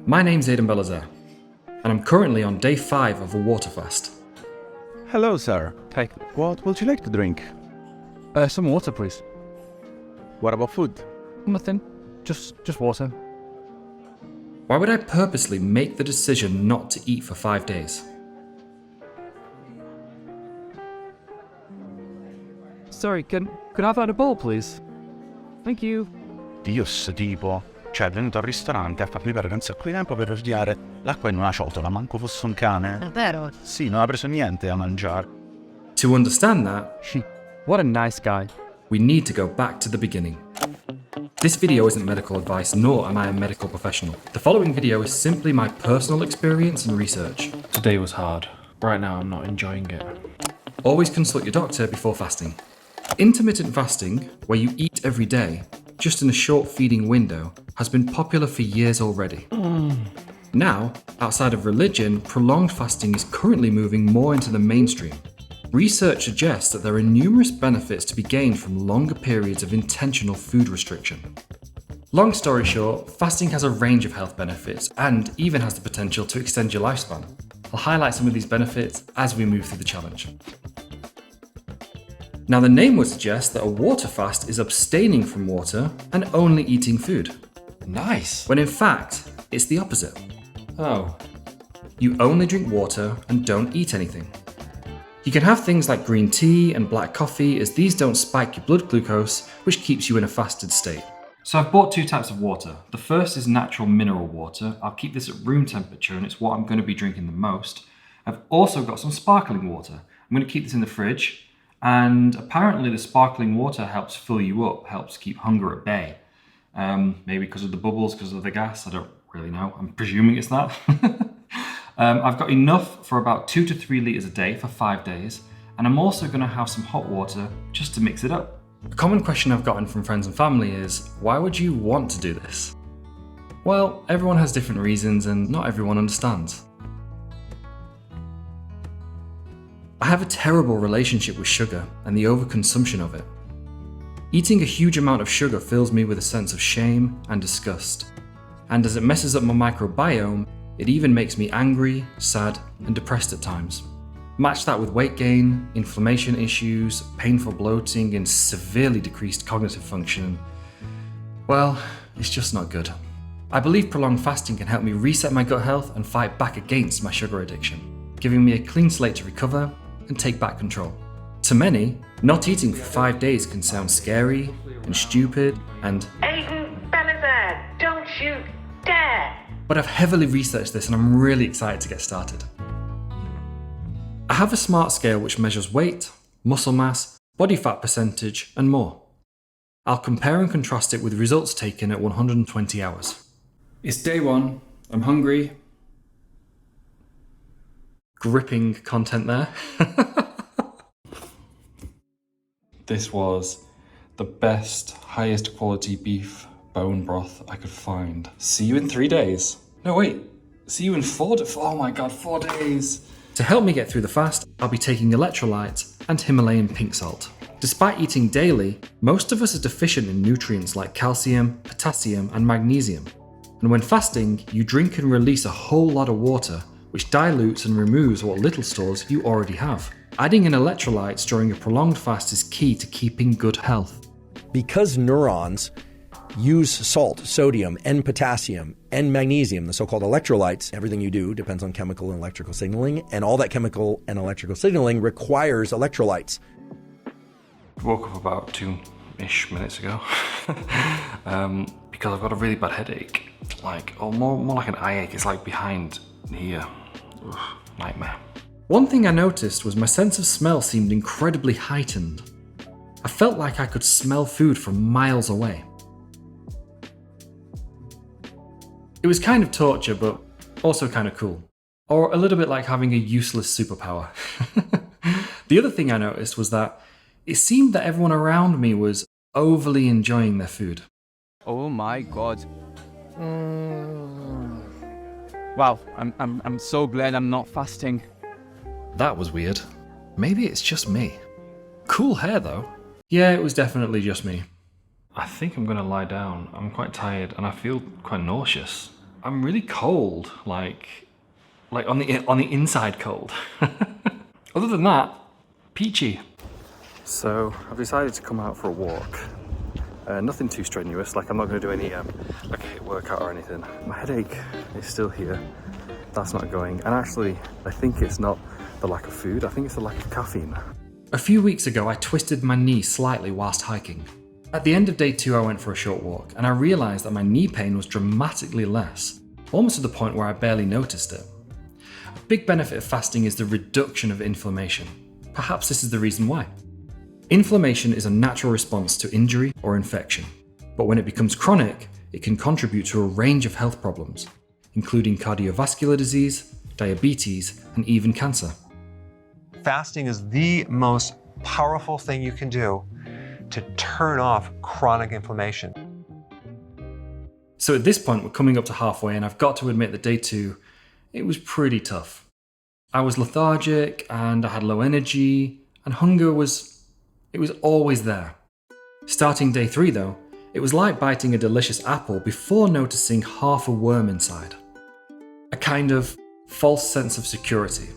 My name's Aidan Belazaire, and I'm currently on day 5 of a water fast. Hello, sir. Hey, What would you like to drink? some water, please. What about food? Nothing. Just water. Why would I purposely make the decision not to eat for 5 days? Sorry, could I have that in a bowl, please? Thank you. Dio sto tipo. Cioè, è venuto al ristorante a farmi perdere un sacco di tempo per ordinare l'acqua in una ciotola, manco fosse un cane. Davvero? Sì, non ha preso niente a mangiare. To understand that, What a nice guy. we need to go back to the beginning. This video isn't medical advice, nor am I a medical professional. The following video is simply my personal experience and research. Today was hard. Right now I'm not enjoying it. Always consult your doctor before fasting. Intermittent fasting, where you eat every day, just in a short feeding window, has been popular for years already. Now, outside of religion, prolonged fasting is currently moving more into the mainstream. Research suggests that there are numerous benefits to be gained from longer periods of intentional food restriction. Long story short, fasting has a range of health benefits and even has the potential to extend your lifespan. I'll highlight some of these benefits as we move through the challenge. Now, the name would suggest that a water fast is abstaining from water and only eating food, Nice! when in fact, it's the opposite. Oh, You only drink water and don't eat anything. You can have things like green tea and black coffee, as these don't spike your blood glucose, which keeps you in a fasted state. So I've bought 2 types of water. The first is natural mineral water. I'll keep this at room temperature and it's what I'm going to be drinking the most. I've also got some sparkling water. I'm going to keep this in the fridge, and apparently the sparkling water helps fill you up, helps keep hunger at bay. Maybe because of the bubbles, because of the gas, I don't really know. I'm presuming it's that. I've got enough for about 2 to 3 litres a day for 5 days, and I'm also going to have some hot water just to mix it up. A common question I've gotten from friends and family is, why would you want to do this? Well, everyone has different reasons and not everyone understands. I have a terrible relationship with sugar and the overconsumption of it. Eating a huge amount of sugar fills me with a sense of shame and disgust. And as it messes up my microbiome, it even makes me angry, sad, and depressed at times. Match that with weight gain, inflammation issues, painful bloating, and severely decreased cognitive function. Well, it's just not good. I believe prolonged fasting can help me reset my gut health and fight back against my sugar addiction, giving me a clean slate to recover and take back control. To many, not eating for 5 days can sound scary and stupid and Aidan Belazaire, don't you dare! but I've heavily researched this and I'm really excited to get started. I have a smart scale which measures weight, muscle mass, body fat percentage, and more. I'll compare and contrast it with results taken at 120 hours. It's day 1, I'm hungry. Gripping content there. this was the best, highest quality beef bone broth I could find. See you in 3 days. No, wait. See you in 4 days. Oh my god, 4 days. To help me get through the fast, I'll be taking electrolytes and Himalayan pink salt. Despite eating daily, most of us are deficient in nutrients like calcium, potassium, and magnesium. And when fasting, you drink and release a whole lot of water, which dilutes and removes what little stores you already have. Adding in electrolytes during a prolonged fast is key to keeping good health. Because neurons use salt, sodium, and potassium, and magnesium, the so-called electrolytes, everything you do depends on chemical and electrical signaling, and all that chemical and electrical signaling requires electrolytes. Woke up about 2-ish minutes ago because I've got a really bad headache. More like an eye ache. It's like behind here. Ugh, nightmare. One thing I noticed was my sense of smell seemed incredibly heightened. I felt like I could smell food from miles away. It was kind of torture, but also kind of cool. Or a little bit like having a useless superpower. The other thing I noticed was that it seemed that everyone around me was overly enjoying their food. Oh my god. Wow, I'm so glad I'm not fasting. That was weird. Maybe it's just me. Cool hair though. Yeah, it was definitely just me. I think I'm gonna lie down. I'm quite tired and I feel quite nauseous. I'm really cold, like on the inside cold. Other than that, peachy. So I've decided to come out for a walk. Nothing too strenuous, like I'm not going to do any like a HIIT workout or anything. My headache is still here. That's not going. And actually, I think it's not the lack of food, I think it's the lack of caffeine. A few weeks ago, I twisted my knee slightly whilst hiking. At the end of day 2, I went for a short walk, and I realised that my knee pain was dramatically less, almost to the point where I barely noticed it. A big benefit of fasting is the reduction of inflammation. Perhaps this is the reason why. Inflammation is a natural response to injury or infection, but when it becomes chronic, it can contribute to a range of health problems, including cardiovascular disease, diabetes, and even cancer. Fasting is the most powerful thing you can do to turn off chronic inflammation. So at this point, we're coming up to halfway, and I've got to admit that day 2, it was pretty tough. I was lethargic, and I had low energy, and hunger was always there. Starting day 3 though, it was like biting a delicious apple before noticing half a worm inside. A kind of false sense of security.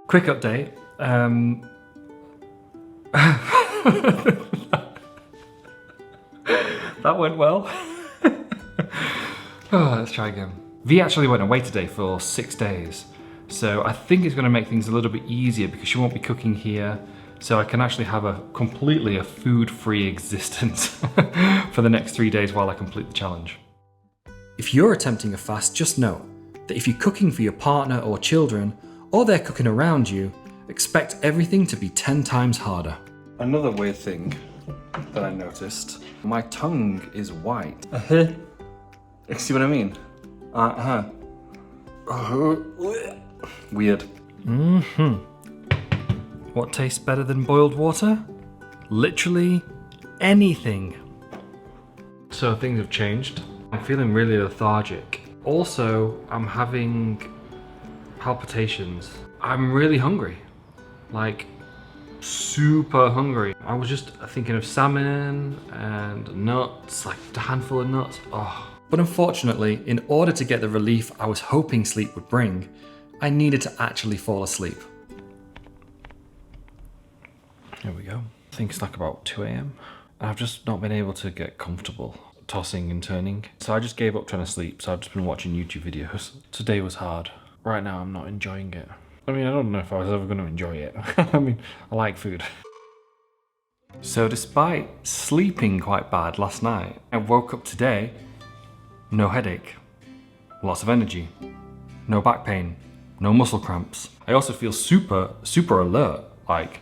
Quick update. That went well. Let's try again. V actually went away today for 6 days. So I think it's going to make things a little bit easier because she won't be cooking here. So I can actually have a food-free existence for the next 3 days while I complete the challenge. If you're attempting a fast, just know that if you're cooking for your partner or children, or they're cooking around you, expect everything to be 10 times harder. Another weird thing that I noticed, my tongue is white. See what I mean? Weird. What tastes better than boiled water? Literally anything. So things have changed. I'm feeling really lethargic. Also, I'm having palpitations. I'm really hungry. Like, super hungry. I was just thinking of salmon and nuts, like a handful of nuts. Oh. But unfortunately, in order to get the relief I was hoping sleep would bring, I needed to actually fall asleep. There we go. I think it's like about 2 a.m. I've just not been able to get comfortable tossing and turning. So I just gave up trying to sleep, so I've just been watching YouTube videos. Today was hard. Right now I'm not enjoying it. I mean, I don't know if I was ever going to enjoy it. I mean, I like food. So despite sleeping quite bad last night, I woke up today, no headache, lots of energy, no back pain, no muscle cramps. I also feel super alert, like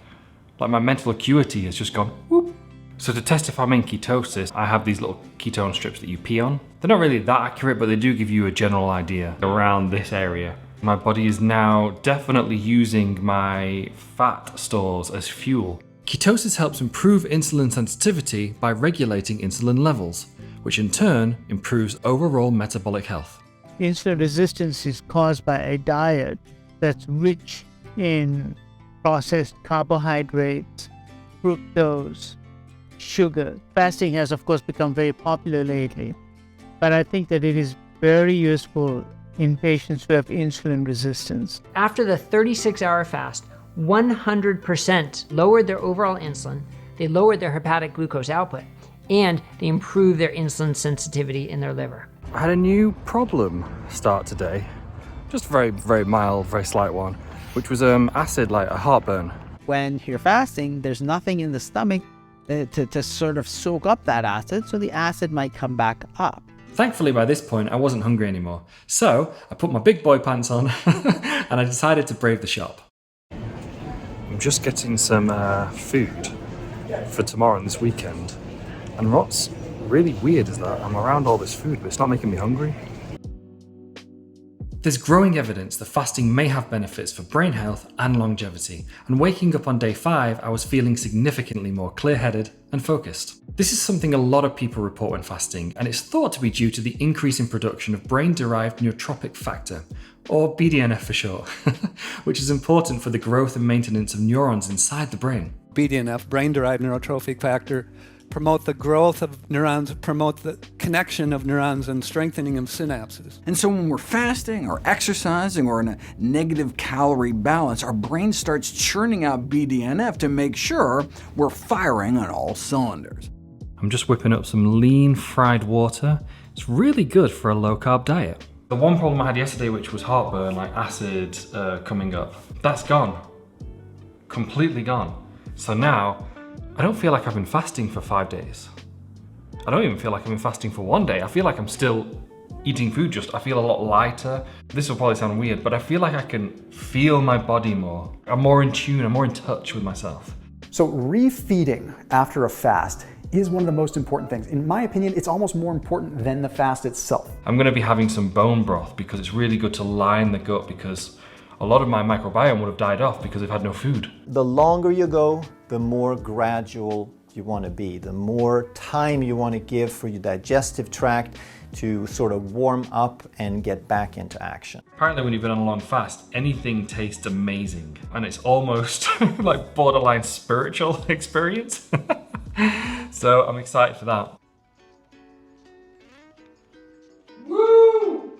my mental acuity has just gone whoop. So to test if I'm in ketosis, I have these little ketone strips that you pee on. They're not really that accurate, but they do give you a general idea around this area. My body is now definitely using my fat stores as fuel. Ketosis helps improve insulin sensitivity by regulating insulin levels, which in turn improves overall metabolic health. Insulin resistance is caused by a diet that's rich in processed carbohydrates, fructose, sugar. Fasting has, of course, become very popular lately, but I think that it is very useful in patients who have insulin resistance. After the 36-hour fast, 100% lowered their overall insulin, they lowered their hepatic glucose output, and they improved their insulin sensitivity in their liver. I had a new problem start today. Just very mild, very slight one, which was acid, like a heartburn. When you're fasting, there's nothing in the stomach to sort of soak up that acid, so the acid might come back up. Thankfully, by this point, I wasn't hungry anymore. So I put my big boy pants on and I decided to brave the shop. I'm just getting some food for tomorrow and this weekend. And what's really weird is that I'm around all this food, but it's not making me hungry. There's growing evidence that fasting may have benefits for brain health and longevity, and waking up on day 5, I was feeling significantly more clear-headed and focused. This is something a lot of people report when fasting, and it's thought to be due to the increase in production of brain-derived neurotrophic factor, or BDNF for short, which is important for the growth and maintenance of neurons inside the brain. BDNF, brain-derived neurotrophic factor, promote the growth of neurons, promote the connection of neurons and strengthening of synapses. And so when we're fasting or exercising or in a negative calorie balance, our brain starts churning out BDNF to make sure we're firing on all cylinders. I'm just whipping up some lean fried water. It's really good for a low-carb diet. The one problem I had yesterday, which was heartburn, like acid coming up, that's gone. Completely gone. So now, I don't feel like I've been fasting for 5 days. I don't even feel like I've been fasting for 1 day. I feel like I'm still eating food, I feel a lot lighter. This will probably sound weird, but I feel like I can feel my body more. I'm more in tune, I'm more in touch with myself. So refeeding after a fast is one of the most important things. In my opinion, it's almost more important than the fast itself. I'm gonna be having some bone broth because it's really good to line the gut, because a lot of my microbiome would have died off because I've had no food. The longer you go, the more gradual you want to be, the more time you want to give for your digestive tract to sort of warm up and get back into action. Apparently when you've been on a long fast, anything tastes amazing, and it's almost like borderline spiritual experience. So I'm excited for that. Woo!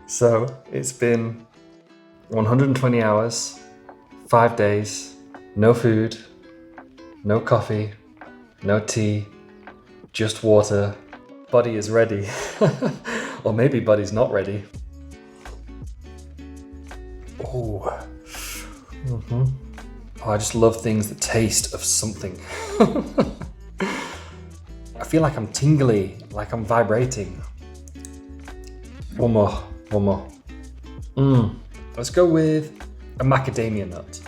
So it's been 120 hours, 5 days, no food, no coffee, no tea, just water. Body is ready. Or maybe body's not ready. Oh. Mm-hmm. Oh, I just love things that taste of something. I feel like I'm tingly, like I'm vibrating. One more. Let's go with a macadamia nut.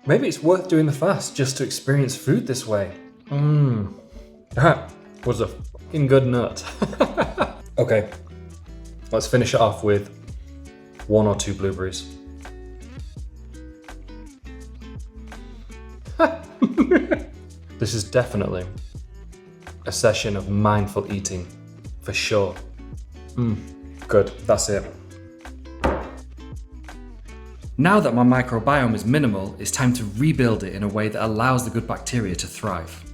Maybe it's worth doing the fast just to experience food this way. That was a fucking good nut. Okay, let's finish it off with 1 or 2 blueberries. This is definitely a session of mindful eating, for sure. Good, that's it. Now that my microbiome is minimal, it's time to rebuild it in a way that allows the good bacteria to thrive.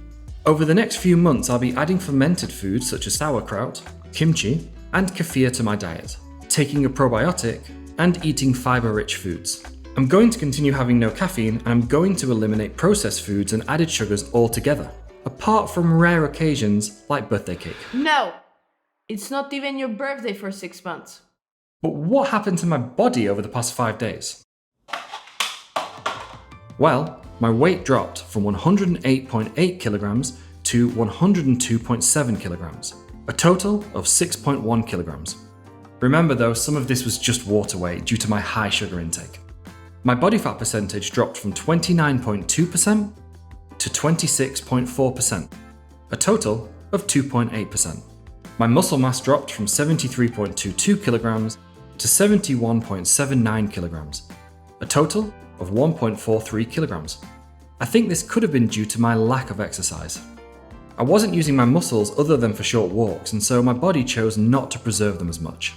Over the next few months, I'll be adding fermented foods such as sauerkraut, kimchi, and kefir to my diet, taking a probiotic, and eating fiber-rich foods. I'm going to continue having no caffeine, and I'm going to eliminate processed foods and added sugars altogether, apart from rare occasions like birthday cake. No, it's not even your birthday for 6 months. But what happened to my body over the past 5 days? Well, my weight dropped from 108.8 kilograms to 102.7 kilograms, a total of 6.1 kilograms. Remember though, some of this was just water weight due to my high sugar intake. My body fat percentage dropped from 29.2% to 26.4%, a total of 2.8%. My muscle mass dropped from 73.22 kilograms to 71.79 kilograms, a total of 1.43 kilograms. I think this could have been due to my lack of exercise. I wasn't using my muscles other than for short walks, and so my body chose not to preserve them as much.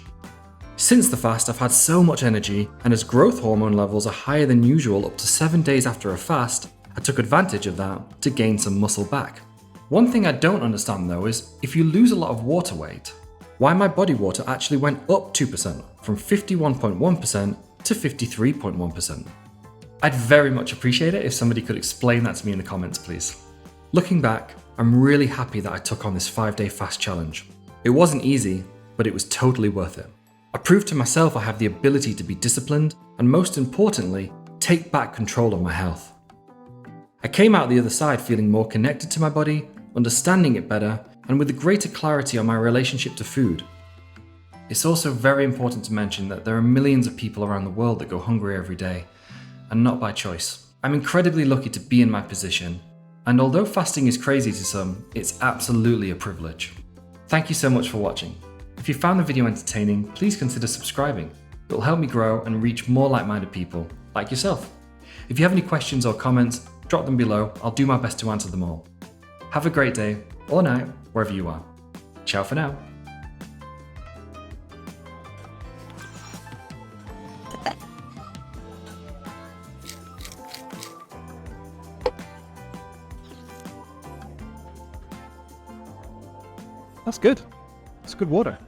Since the fast, I've had so much energy, and as growth hormone levels are higher than usual up to 7 days after a fast, I took advantage of that to gain some muscle back. One thing I don't understand though is, if you lose a lot of water weight, why my body water actually went up 2% from 51.1% to 53.1%. I'd very much appreciate it if somebody could explain that to me in the comments, please. Looking back, I'm really happy that I took on this 5-day fast challenge. It wasn't easy, but it was totally worth it. I proved to myself I have the ability to be disciplined and, most importantly, take back control of my health. I came out the other side feeling more connected to my body, understanding it better, and with a greater clarity on my relationship to food. It's also very important to mention that there are millions of people around the world that go hungry every day, and not by choice. I'm incredibly lucky to be in my position, and although fasting is crazy to some, it's absolutely a privilege. Thank you so much for watching. If you found the video entertaining, please consider subscribing. It'll help me grow and reach more like-minded people, like yourself. If you have any questions or comments, drop them below. I'll do my best to answer them all. Have a great day, or night, wherever you are. Ciao for now. That's good. It's good water.